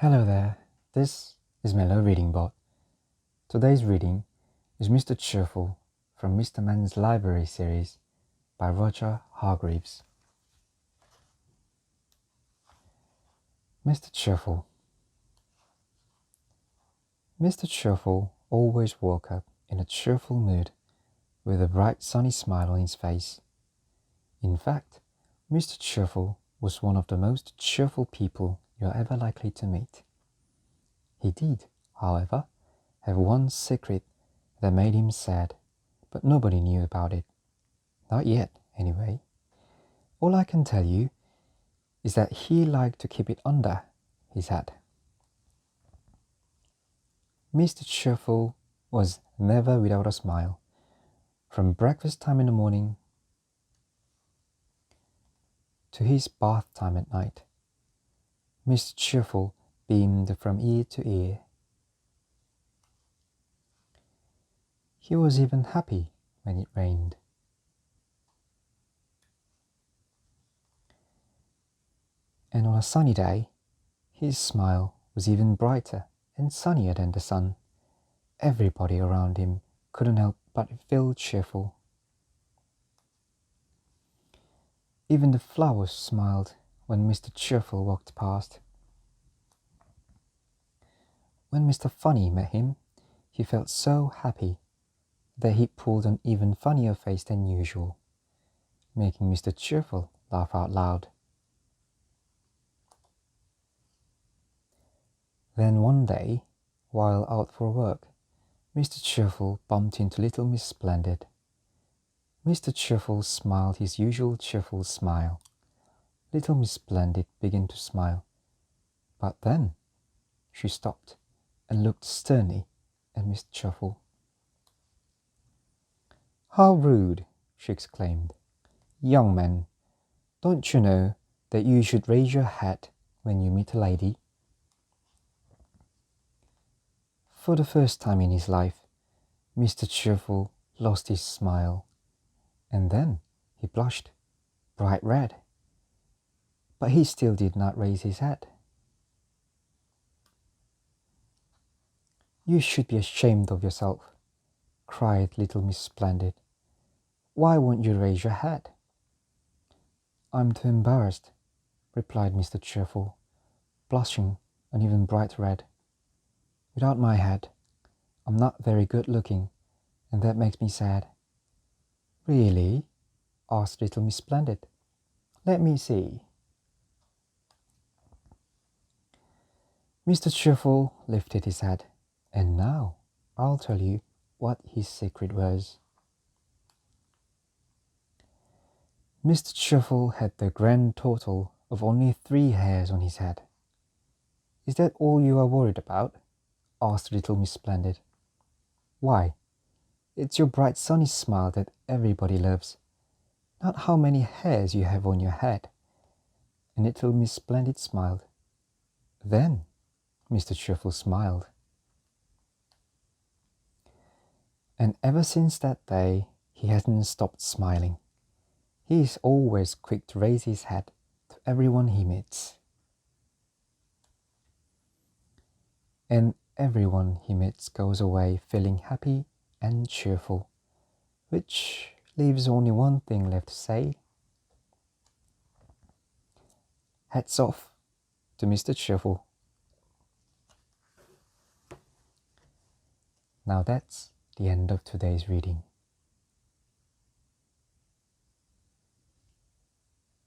Hello there, this is Mellow Reading Bot. Today's reading is Mr. Cheerful from Mr. Men's Library series by Roger Hargreaves. Mr. Cheerful. Mr. Cheerful always woke up in a cheerful mood with a bright sunny smile on his face. In fact, Mr. Cheerful was one of the most cheerful people you are ever likely to meet. He did, however, have one secret that made him sad, but nobody knew about it. Not yet, anyway. All I can tell you is that he liked to keep it under his hat. Mr. Cheerful was never without a smile. From breakfast time in the morning to his bath time at night, Mr. Cheerful beamed from ear to ear. He was even happy when it rained. And on a sunny day, his smile was even brighter and sunnier than the sun. Everybody around him couldn't help but feel cheerful. Even the flowers smiled when Mr. Cheerful walked past. When Mr. Funny met him, he felt so happy that he pulled an even funnier face than usual, making Mr. Cheerful laugh out loud. Then one day, while out for work, Mr. Cheerful bumped into little Miss Splendid. Mr. Cheerful smiled his usual cheerful smile. Little Miss Splendid began to smile, but then she stopped and looked sternly at Mr. Cheerful. "How rude!" she exclaimed. "Young man, don't you know that you should raise your hat when you meet a lady?" For the first time in his life, Mr. Cheerful lost his smile, and then he blushed bright red. But he still did not raise his hat. "You should be ashamed of yourself," cried little Miss Splendid. "Why won't you raise your hat?" "I'm too embarrassed," replied Mr. Cheerful, blushing an even bright red. "Without my hat, I'm not very good looking, and that makes me sad." "Really?" asked little Miss Splendid. "Let me see." Mr. Cheerful lifted his hat, and now I'll tell you what his secret was. Mr. Cheerful had the grand total of only 3 hairs on his head. "Is that all you are worried about?" asked little Miss Splendid. "Why, it's your bright sunny smile that everybody loves, not how many hairs you have on your head." And little Miss Splendid smiled. Then Mr. Cheerful smiled. And ever since that day, he hasn't stopped smiling. He is always quick to raise his hat to everyone he meets. And everyone he meets goes away feeling happy and cheerful, which leaves only one thing left to say. Hats off to Mr. Cheerful. Now that's the end of today's reading.